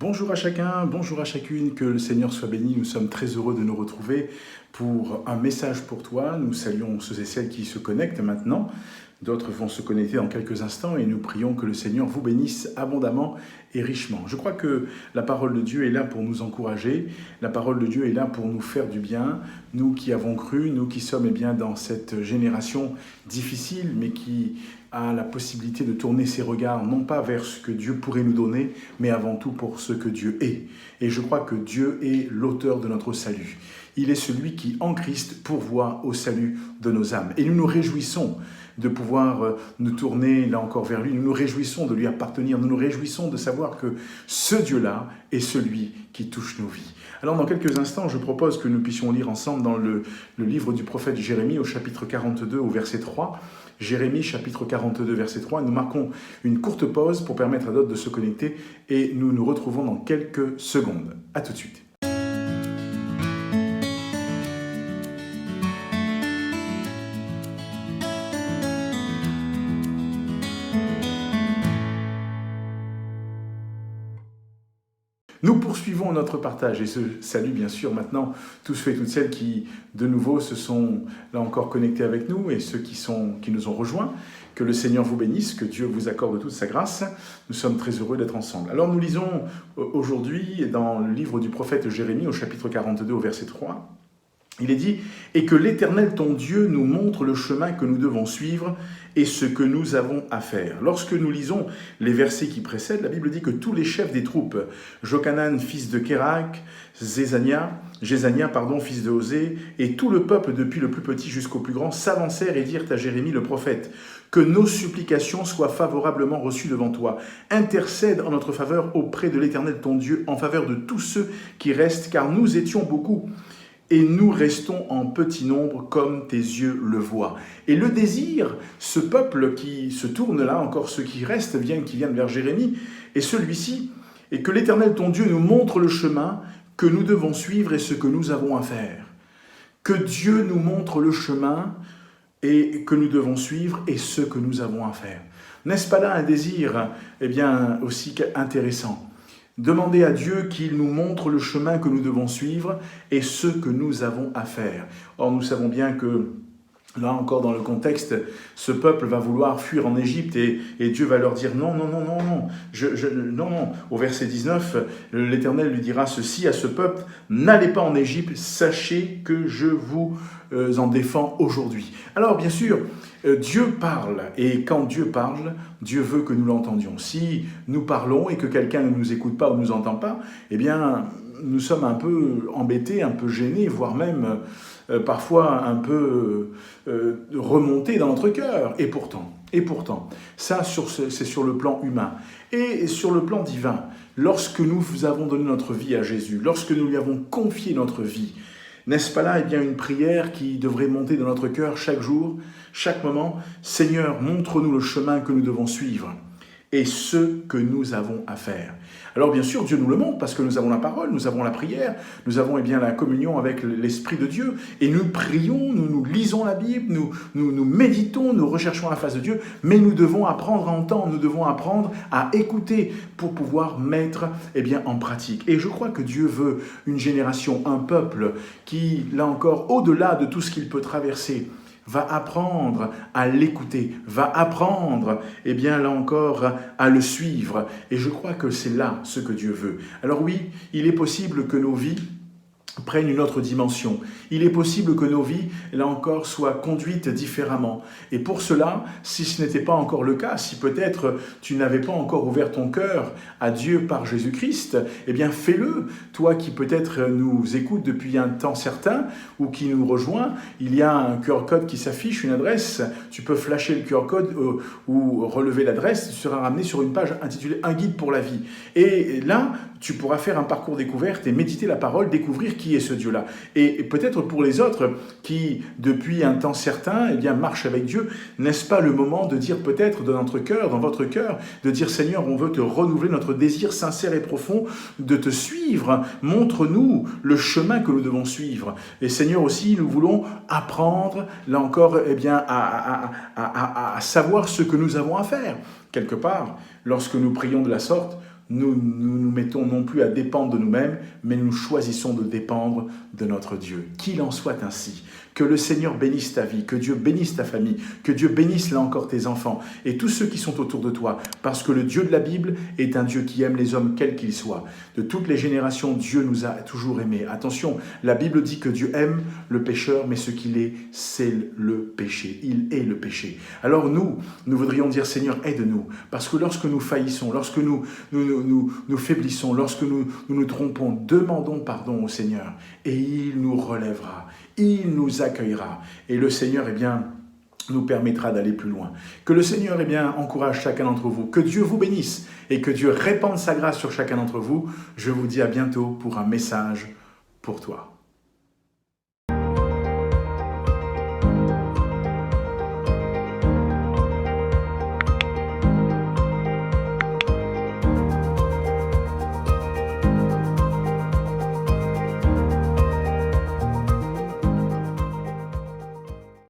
Bonjour à chacun, bonjour à chacune, que le Seigneur soit béni. Nous sommes très heureux de nous retrouver pour un message pour toi. Nous saluons ceux et celles qui se connectent maintenant. D'autres vont se connecter dans quelques instants et nous prions que le Seigneur vous bénisse abondamment et richement. Je crois que la parole de Dieu est là pour nous encourager. La parole de Dieu est là pour nous faire du bien. Nous qui avons cru, nous qui sommes dans cette génération difficile, mais qui a la possibilité de tourner ses regards, non pas vers ce que Dieu pourrait nous donner, mais avant tout pour ce que Dieu est. Et je crois que Dieu est l'auteur de notre salut. Il est celui qui, en Christ, pourvoit au salut de nos âmes. Et nous nous réjouissons de pouvoir nous tourner là encore vers lui. Nous nous réjouissons de lui appartenir. Nous nous réjouissons de savoir que ce Dieu-là est celui qui touche nos vies. Alors dans quelques instants, je propose que nous puissions lire ensemble dans le livre du prophète Jérémie au chapitre 42 au verset 3. Jérémie chapitre 42 verset 3. Nous marquons une courte pause pour permettre à d'autres de se connecter et nous nous retrouvons dans quelques secondes. À tout de suite. Nous poursuivons notre partage et ce salut bien sûr maintenant tous ceux et toutes celles qui de nouveau se sont là encore connectés avec nous et ceux qui nous ont rejoints. Que le Seigneur vous bénisse, que Dieu vous accorde toute sa grâce. Nous sommes très heureux d'être ensemble. Alors nous lisons aujourd'hui dans le livre du prophète Jérémie au chapitre 42 au verset 3. Il est dit « Et que l'Éternel ton Dieu nous montre le chemin que nous devons suivre et ce que nous avons à faire. » Lorsque nous lisons les versets qui précèdent, la Bible dit que tous les chefs des troupes, Jochanan, fils de Kérak, Jézania, fils de Osée, et tout le peuple depuis le plus petit jusqu'au plus grand, s'avancèrent et dirent à Jérémie le prophète « Que nos supplications soient favorablement reçues devant toi. Intercède en notre faveur auprès de l'Éternel ton Dieu, en faveur de tous ceux qui restent, car nous étions beaucoup. Et nous restons en petit nombre comme tes yeux le voient. » Et le désir, ce peuple qui se tourne là, encore ceux qui restent, qui viennent vers Jérémie, et celui-ci, et que l'Éternel ton Dieu nous montre le chemin que nous devons suivre et ce que nous avons à faire. Que Dieu nous montre le chemin et que nous devons suivre et ce que nous avons à faire. N'est-ce pas là un désir aussi intéressant ? Demandez à Dieu qu'il nous montre le chemin que nous devons suivre et ce que nous avons à faire. Or, nous savons bien que, là encore dans le contexte, ce peuple va vouloir fuir en Égypte et Dieu va leur dire « Non. Non. » Au verset 19, l'Éternel lui dira ceci à ce peuple « N'allez pas en Égypte, sachez que je vous en défends aujourd'hui. » Alors, bien sûr, Dieu parle, et quand Dieu parle, Dieu veut que nous l'entendions. Si nous parlons et que quelqu'un ne nous écoute pas ou ne nous entend pas, eh bien, nous sommes un peu embêtés, un peu gênés, voire même parfois un peu remontés dans notre cœur. Et pourtant, ça c'est sur le plan humain. Et sur le plan divin, lorsque nous avons donné notre vie à Jésus, lorsque nous lui avons confié notre vie, n'est-ce pas là une prière qui devrait monter dans notre cœur chaque jour, chaque moment? Seigneur, montre-nous le chemin que nous devons suivre et ce que nous avons à faire. Alors bien sûr, Dieu nous le montre parce que nous avons la parole, nous avons la prière, nous avons la communion avec l'Esprit de Dieu et nous prions, nous lisons la Bible, nous méditons, nous recherchons la face de Dieu, mais nous devons apprendre à entendre, nous devons apprendre à écouter pour pouvoir mettre en pratique. Et je crois que Dieu veut une génération, un peuple qui, là encore, au-delà de tout ce qu'il peut traverser, va apprendre à l'écouter, va apprendre, là encore, à le suivre. Et je crois que c'est là ce que Dieu veut. Alors oui, il est possible que nos vies prennent une autre dimension. Il est possible que nos vies, là encore, soient conduites différemment. Et pour cela, si ce n'était pas encore le cas, si peut-être tu n'avais pas encore ouvert ton cœur à Dieu par Jésus-Christ, fais-le. Toi qui peut-être nous écoutes depuis un temps certain ou qui nous rejoint, il y a un QR code qui s'affiche, une adresse. Tu peux flasher le QR code ou relever l'adresse. Tu seras ramené sur une page intitulée « Un guide pour la vie ». Et là, tu pourras faire un parcours découverte et méditer la parole, découvrir qui est ce Dieu-là. Et peut-être pour les autres qui, depuis un temps certain, marchent avec Dieu, n'est-ce pas le moment de dire peut-être dans notre cœur, dans votre cœur, de dire Seigneur, on veut te renouveler notre désir sincère et profond de te suivre. Montre-nous le chemin que nous devons suivre. Et Seigneur aussi, nous voulons apprendre, là encore, à savoir ce que nous avons à faire. Quelque part, lorsque nous prions de la sorte, nous mettons non plus à dépendre de nous-mêmes, mais nous choisissons de dépendre de notre Dieu. Qu'il en soit ainsi. Que le Seigneur bénisse ta vie, que Dieu bénisse ta famille, que Dieu bénisse là encore tes enfants et tous ceux qui sont autour de toi, parce que le Dieu de la Bible est un Dieu qui aime les hommes quels qu'ils soient. De toutes les générations, Dieu nous a toujours aimés. Attention, la Bible dit que Dieu aime le pécheur, mais ce qu'il est, c'est le péché. Il est le péché. Alors nous voudrions dire, Seigneur, aide-nous, parce que lorsque nous faillissons, lorsque nous faiblissons, lorsque nous trompons, demandons pardon au Seigneur et il nous relèvera, il nous accueillera et le Seigneur, nous permettra d'aller plus loin. Que le Seigneur, encourage chacun d'entre vous, que Dieu vous bénisse et que Dieu répande sa grâce sur chacun d'entre vous. Je vous dis à bientôt pour un message pour toi.